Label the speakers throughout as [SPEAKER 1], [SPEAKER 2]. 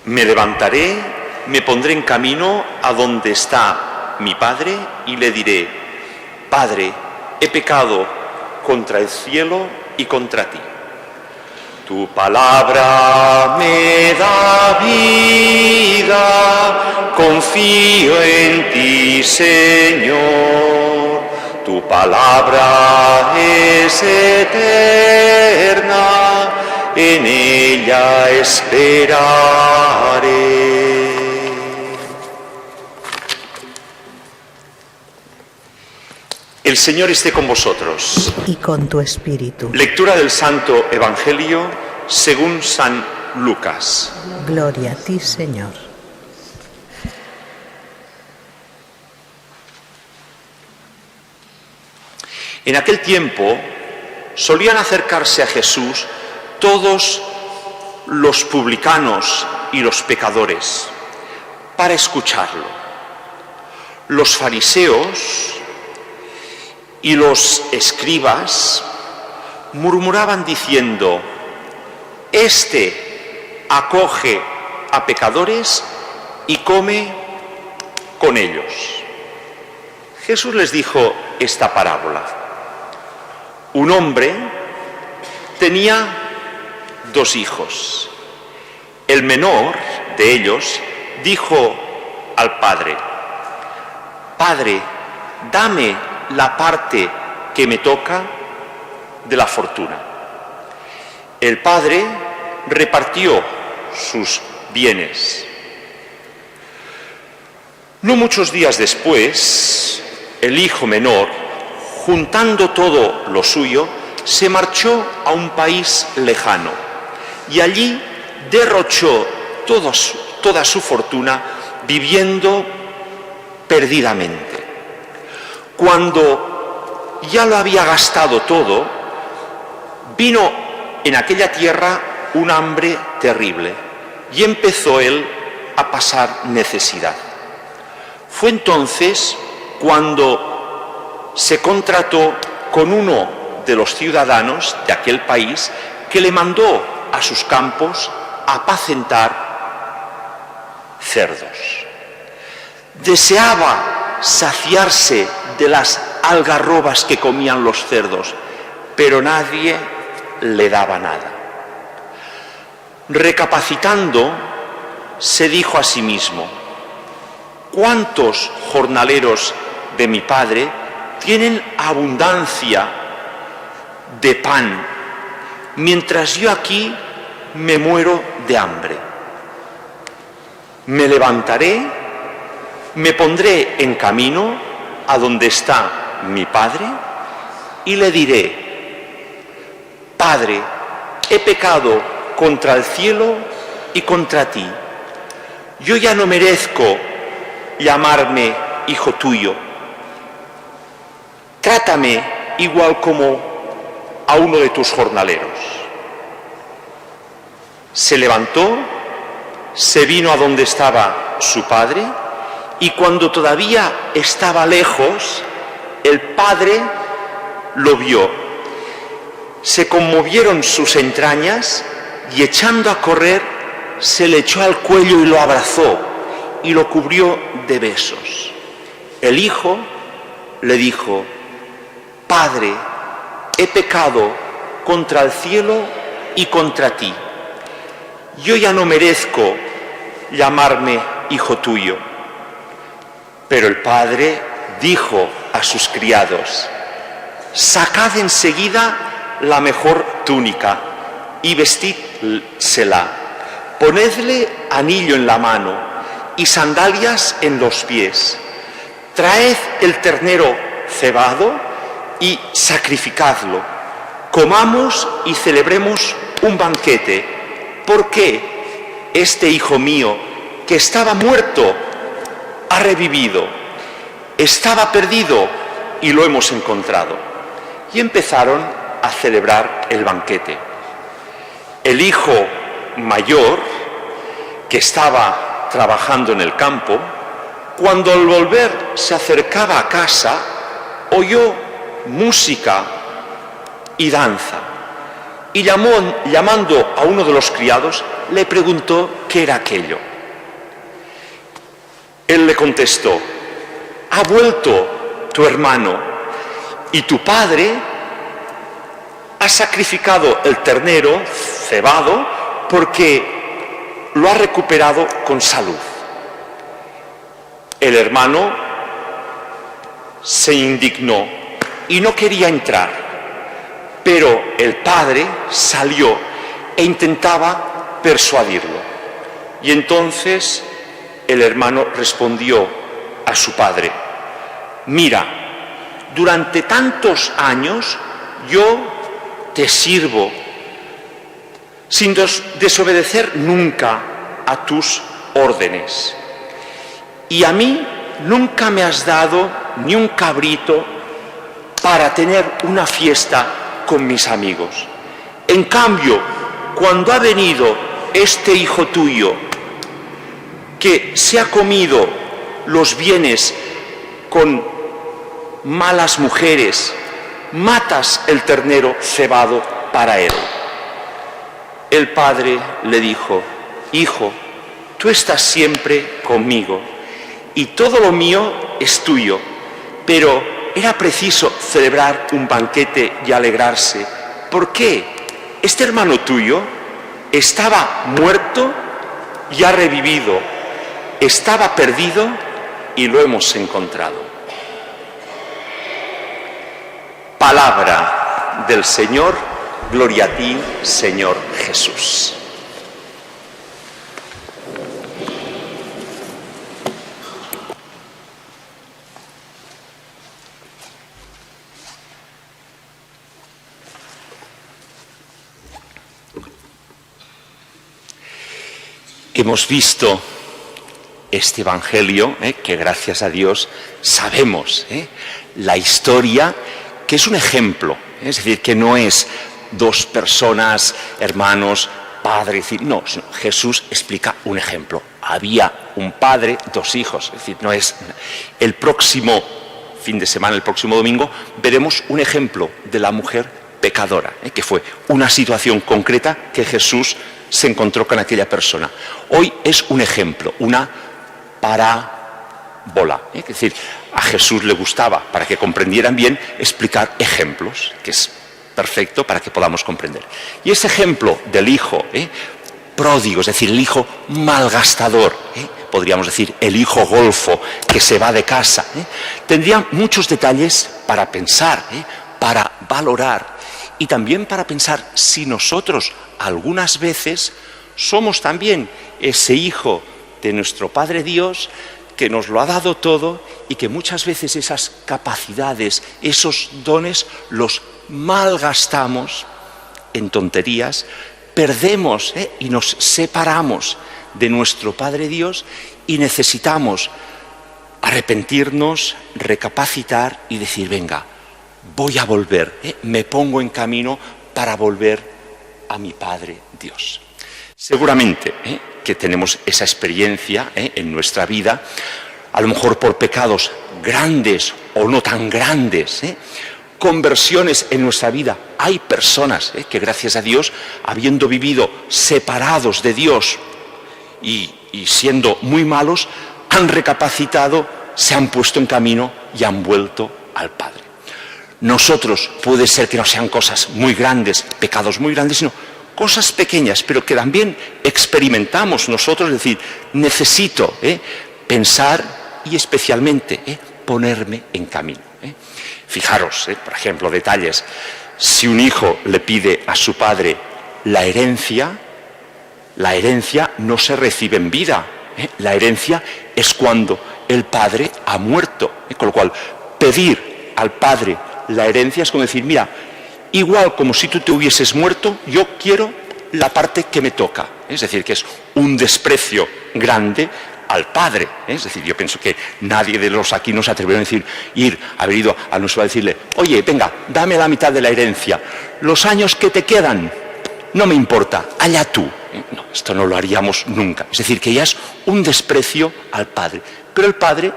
[SPEAKER 1] Me levantaré, me pondré en camino a donde está mi Padre y le diré: Padre, he pecado contra el cielo y contra ti. Tu palabra me da vida, confío en ti, Señor. Tu palabra es eterna, en ella esperaré. El Señor esté con vosotros.
[SPEAKER 2] Y con tu espíritu.
[SPEAKER 1] Lectura del Santo Evangelio según San Lucas.
[SPEAKER 2] Gloria a ti, Señor.
[SPEAKER 1] En aquel tiempo solían acercarse a Jesús todos los publicanos y los pecadores para escucharlo. Los fariseos y los escribas murmuraban diciendo: Este acoge a pecadores y come con ellos. Jesús les dijo esta parábola. Un hombre tenía 2 hijos. El menor de ellos dijo al padre: Padre, dame la parte que me toca de la fortuna. El padre repartió sus bienes. No muchos días después, el hijo menor, juntando todo lo suyo, se marchó a un país lejano y allí derrochó toda su fortuna viviendo perdidamente. Cuando ya lo había gastado todo, vino en aquella tierra un hambre terrible y empezó él a pasar necesidad. Fue entonces cuando se contrató con uno de los ciudadanos de aquel país, que le mandó a sus campos a apacentar cerdos. Deseaba saciarse de las algarrobas que comían los cerdos, pero nadie le daba nada. Recapacitando, se dijo a sí mismo: ¿cuántos jornaleros de mi padre tienen abundancia de pan, mientras yo aquí me muero de hambre? Me levantaré, me pondré en camino a donde está mi Padre y le diré: Padre, he pecado contra el cielo y contra ti. Yo ya no merezco llamarme hijo tuyo. Trátame igual como a uno de tus jornaleros. Se levantó, se vino a donde estaba su padre, y cuando todavía estaba lejos, el padre lo vio. Se conmovieron sus entrañas y, echando a correr, se le echó al cuello y lo abrazó y lo cubrió de besos. El hijo le dijo: Padre, he pecado contra el cielo y contra ti. Yo ya no merezco llamarme hijo tuyo. Pero el padre dijo a sus criados: sacad enseguida la mejor túnica y vestídsela, ponedle anillo en la mano y sandalias en los pies, traed el ternero cebado y sacrificadlo, comamos y celebremos un banquete, porque este hijo mío, que estaba muerto, ha revivido, estaba perdido y lo hemos encontrado. Y empezaron a celebrar el banquete. El hijo mayor, que estaba trabajando en el campo, cuando al volver se acercaba a casa, oyó música y danza. Y llamando a uno de los criados, le preguntó qué era aquello. Él le contestó: ha vuelto tu hermano y tu padre ha sacrificado el ternero cebado porque lo ha recuperado con salud. El hermano se indignó y no quería entrar, pero el padre salió e intentaba persuadirlo. Y entonces el hermano respondió a su padre: mira, durante tantos años yo te sirvo sin desobedecer nunca a tus órdenes. Y a mí nunca me has dado ni un cabrito para tener una fiesta con mis amigos. En cambio, cuando ha venido este hijo tuyo, que se ha comido los bienes con malas mujeres, matas el ternero cebado para él. El padre le dijo: hijo, tú estás siempre conmigo y todo lo mío es tuyo, pero era preciso celebrar un banquete y alegrarse. ¿Por qué? Este hermano tuyo estaba muerto y ha revivido, estaba perdido y lo hemos encontrado. Palabra del Señor, gloria a ti, Señor Jesús. Hemos visto este Evangelio, que gracias a Dios sabemos la historia, que es un ejemplo, es decir, que no es dos personas, hermanos, padre, no, Jesús explica un ejemplo. Había un padre, dos hijos, es decir, no es. El próximo fin de semana, el próximo domingo, veremos un ejemplo de la mujer pecadora, que fue una situación concreta que Jesús se encontró con aquella persona. Hoy es un ejemplo, una parábola, es decir, a Jesús le gustaba, para que comprendieran bien, explicar ejemplos, que es perfecto para que podamos comprender. Y ese ejemplo del hijo pródigo, es decir, el hijo malgastador, podríamos decir el hijo golfo que se va de casa, tendría muchos detalles para pensar, para valorar y también para pensar si nosotros algunas veces somos también ese hijo de nuestro Padre Dios que nos lo ha dado todo y que muchas veces esas capacidades, esos dones los malgastamos en tonterías, perdemos y nos separamos de nuestro Padre Dios y necesitamos arrepentirnos, recapacitar y decir: venga, voy a volver, me pongo en camino para volver a mi Padre Dios. Seguramente que tenemos esa experiencia en nuestra vida, a lo mejor por pecados grandes o no tan grandes, conversiones en nuestra vida. Hay personas que gracias a Dios, habiendo vivido separados de Dios y siendo muy malos, han recapacitado se han puesto en camino y han vuelto al Padre. Nosotros puede ser que no sean cosas muy grandes, pecados muy grandes, sino cosas pequeñas, pero que también experimentamos nosotros, es decir, necesito pensar y especialmente ponerme en camino. Fijaros, por ejemplo, detalles. Si un hijo le pide a su padre la herencia no se recibe en vida. La herencia es cuando el padre ha muerto. Con lo cual, pedir al padre la herencia es como decir, mira, igual como si tú te hubieses muerto, yo quiero la parte que me toca. Es decir, que es un desprecio grande al padre. Es decir, yo pienso que nadie de los aquí nos atrevieron a decir, haber ido a nuestro padre a decirle, oye, venga, dame la mitad de la herencia. Los años que te quedan, no me importa, allá tú. No, esto no lo haríamos nunca. Es decir, que ya es un desprecio al padre. Pero el padre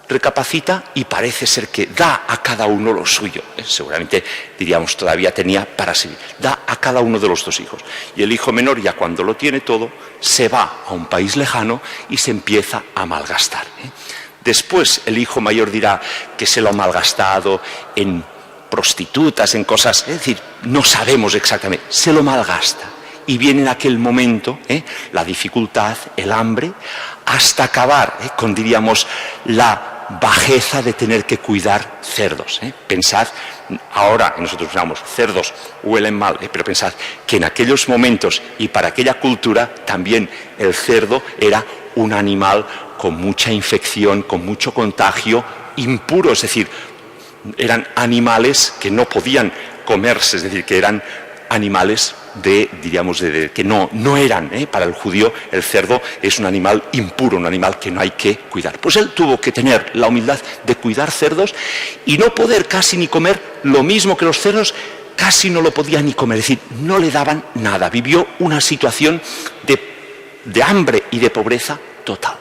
[SPEAKER 1] recapacita y parece ser que da a cada uno lo suyo. Seguramente, diríamos, todavía tenía para sí. Da a cada uno de los dos hijos. Y el hijo menor, ya cuando lo tiene todo, se va a un país lejano y se empieza a malgastar. Después el hijo mayor dirá que se lo ha malgastado en prostitutas, en cosas, es decir, no sabemos exactamente, se lo malgasta. Y viene en aquel momento la dificultad, el hambre, hasta acabar con, diríamos, la bajeza de tener que cuidar cerdos. Pensad, ahora nosotros pensamos, cerdos huelen mal, pero pensad que en aquellos momentos y para aquella cultura también el cerdo era un animal con mucha infección, con mucho contagio, impuro, es decir, eran animales que no podían comerse, es decir, que eran animales que no eran, para el judío el cerdo es un animal impuro, un animal que no hay que cuidar. Pues él tuvo que tener la humildad de cuidar cerdos y no poder casi ni comer lo mismo que los cerdos, casi no lo podía ni comer, es decir, no le daban nada, vivió una situación de hambre y de pobreza total.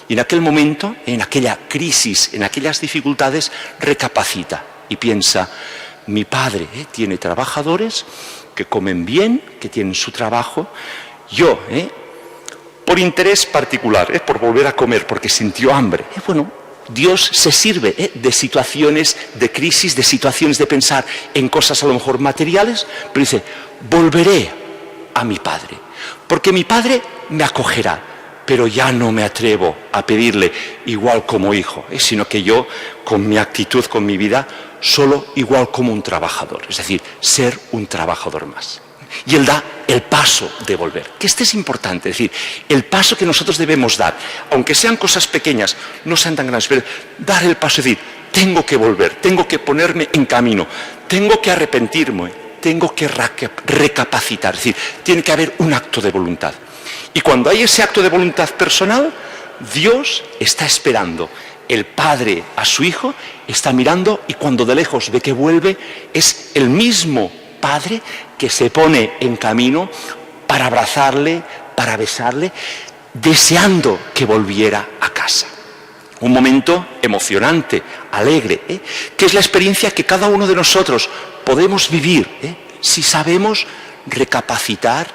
[SPEAKER 1] Y en aquel momento, en aquella crisis, en aquellas dificultades, recapacita y piensa, mi padre tiene trabajadores que comen bien, que tienen su trabajo, yo, por interés particular, por volver a comer, porque sintió hambre, bueno, Dios se sirve de situaciones de crisis, de situaciones de pensar en cosas a lo mejor materiales, pero dice, volveré a mi padre, porque mi padre me acogerá, pero ya no me atrevo a pedirle igual como hijo, sino que yo, con mi actitud, con mi vida, solo igual como un trabajador, es decir, ser un trabajador más. Y él da el paso de volver, que este es importante, es decir, el paso que nosotros debemos dar, aunque sean cosas pequeñas, no sean tan grandes, pero dar el paso, es decir, tengo que volver, tengo que ponerme en camino, tengo que arrepentirme, tengo que recapacitar, es decir, tiene que haber un acto de voluntad. Y cuando hay ese acto de voluntad personal, Dios está esperando. El padre a su hijo está mirando y cuando de lejos ve que vuelve, es el mismo padre que se pone en camino para abrazarle, para besarle, deseando que volviera a casa. Un momento emocionante, alegre, que es la experiencia que cada uno de nosotros podemos vivir, si sabemos recapacitar,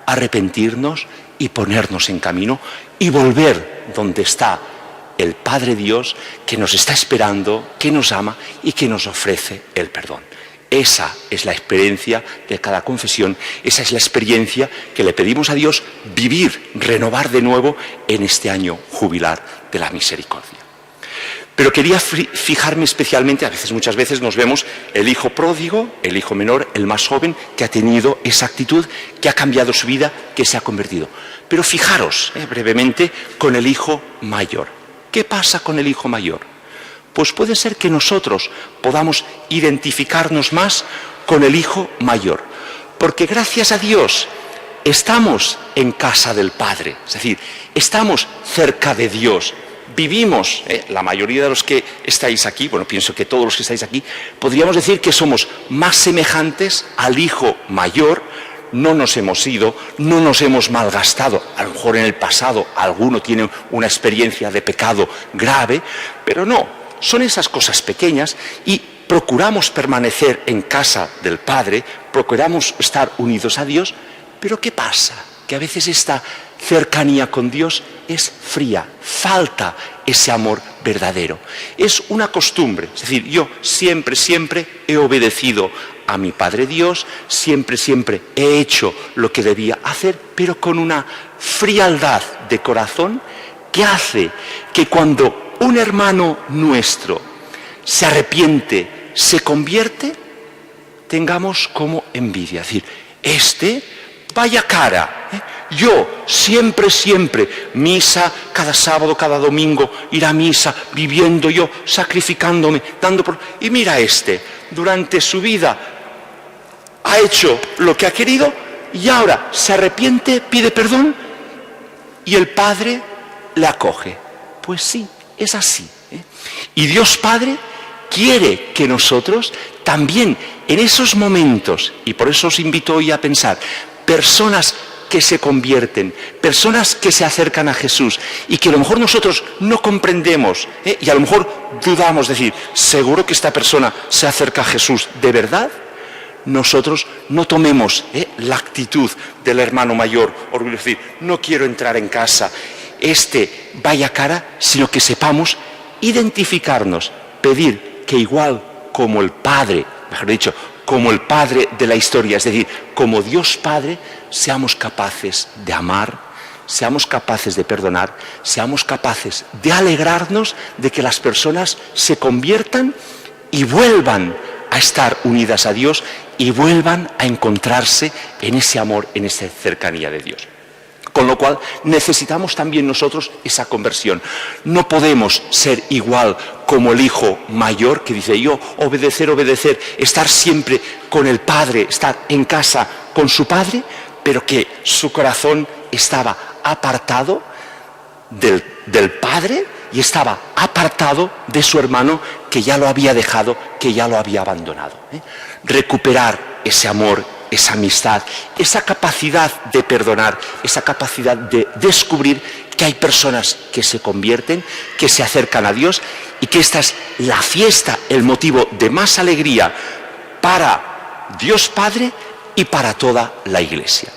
[SPEAKER 1] arrepentirnos y ponernos en camino y volver donde está el Padre Dios que nos está esperando, que nos ama y que nos ofrece el perdón. Esa es la experiencia de cada confesión, esa es la experiencia que le pedimos a Dios vivir, renovar de nuevo en este año jubilar de la misericordia. Pero quería fijarme especialmente, muchas veces nos vemos el hijo pródigo, el hijo menor, el más joven, que ha tenido esa actitud, que ha cambiado su vida, que se ha convertido. Pero fijaros brevemente con el hijo mayor. ¿Qué pasa con el hijo mayor? Pues puede ser que nosotros podamos identificarnos más con el hijo mayor, porque gracias a Dios estamos en casa del Padre, es decir, estamos cerca de Dios. Vivimos, la mayoría de los que estáis aquí, bueno, pienso que todos los que estáis aquí, podríamos decir que somos más semejantes al hijo mayor, no nos hemos ido, no nos hemos malgastado, a lo mejor en el pasado alguno tiene una experiencia de pecado grave, pero no, son esas cosas pequeñas y procuramos permanecer en casa del Padre, procuramos estar unidos a Dios, pero ¿qué pasa? Que a veces esta cercanía con Dios es fría, falta ese amor verdadero. Es una costumbre, es decir, yo siempre he obedecido a mi Padre Dios, siempre he hecho lo que debía hacer, pero con una frialdad de corazón que hace que cuando un hermano nuestro se arrepiente, se convierte, tengamos como envidia, es decir, vaya cara, yo siempre, misa, cada sábado, cada domingo, ir a misa, viviendo yo, sacrificándome, dando por... Y mira durante su vida ha hecho lo que ha querido y ahora se arrepiente, pide perdón y el Padre le acoge. Pues sí, es así. Y Dios Padre quiere que nosotros también en esos momentos, y por eso os invito hoy a pensar, personas que se convierten, personas que se acercan a Jesús y que a lo mejor nosotros no comprendemos y a lo mejor dudamos, decir, ¿seguro que esta persona se acerca a Jesús de verdad? Nosotros no tomemos la actitud del hermano mayor, orgullo, decir, no quiero entrar en casa, vaya cara, sino que sepamos identificarnos, pedir que igual como el Padre, mejor dicho, como el Padre de la historia, es decir, como Dios Padre, seamos capaces de amar, seamos capaces de perdonar, seamos capaces de alegrarnos de que las personas se conviertan y vuelvan a estar unidas a Dios y vuelvan a encontrarse en ese amor, en esa cercanía de Dios. Con lo cual necesitamos también nosotros esa conversión. No podemos ser igual como el hijo mayor que dice yo, obedecer, estar siempre con el padre, estar en casa con su padre, pero que su corazón estaba apartado del padre y estaba apartado de su hermano que ya lo había dejado, que ya lo había abandonado. Recuperar ese amor, esa amistad, esa capacidad de perdonar, esa capacidad de descubrir que hay personas que se convierten, que se acercan a Dios y que esta es la fiesta, el motivo de más alegría para Dios Padre y para toda la Iglesia.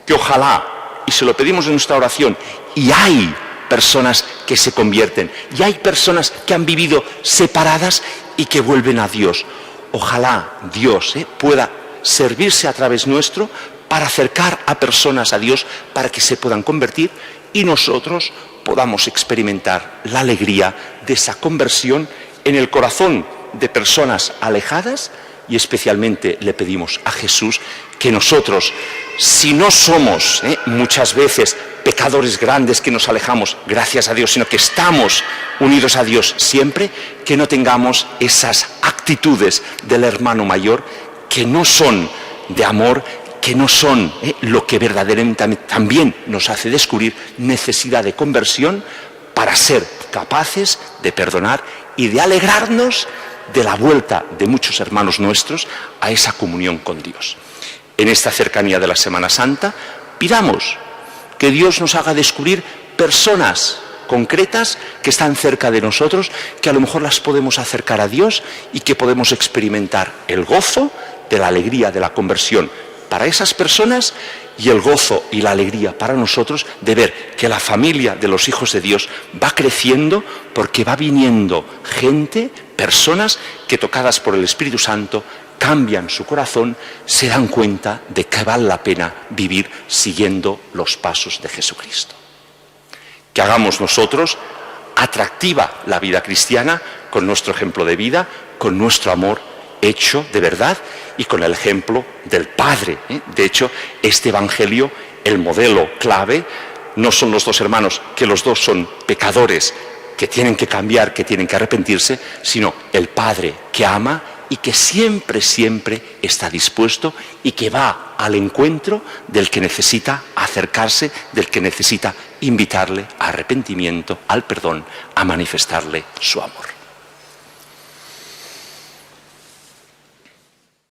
[SPEAKER 1] Que ojalá, y se lo pedimos en nuestra oración, y hay personas que se convierten, y hay personas que han vivido separadas y que vuelven a Dios. Ojalá Dios pueda servirse a través nuestro para acercar a personas a Dios, para que se puedan convertir y nosotros podamos experimentar la alegría de esa conversión en el corazón de personas alejadas. Y especialmente le pedimos a Jesús que nosotros, si no somos muchas veces pecadores grandes que nos alejamos, gracias a Dios, sino que estamos unidos a Dios siempre, que no tengamos esas actitudes del hermano mayor que no son de amor, que no son lo que verdaderamente también nos hace descubrir necesidad de conversión para ser capaces de perdonar y de alegrarnos de la vuelta de muchos hermanos nuestros a esa comunión con Dios. En esta cercanía de la Semana Santa, pidamos que Dios nos haga descubrir personas concretas que están cerca de nosotros, que a lo mejor las podemos acercar a Dios y que podemos experimentar el gozo de la alegría de la conversión para esas personas y el gozo y la alegría para nosotros de ver que la familia de los hijos de Dios va creciendo porque va viniendo gente, personas que tocadas por el Espíritu Santo cambian su corazón, se dan cuenta de que vale la pena vivir siguiendo los pasos de Jesucristo. Que hagamos nosotros atractiva la vida cristiana con nuestro ejemplo de vida, con nuestro amor hecho de verdad y con el ejemplo del Padre. De hecho, este Evangelio, el modelo clave, no son los dos hermanos, que los dos son pecadores, que tienen que cambiar, que tienen que arrepentirse, sino el Padre que ama y que siempre está dispuesto y que va al encuentro del que necesita acercarse, del que necesita invitarle a arrepentimiento, al perdón, a manifestarle su amor.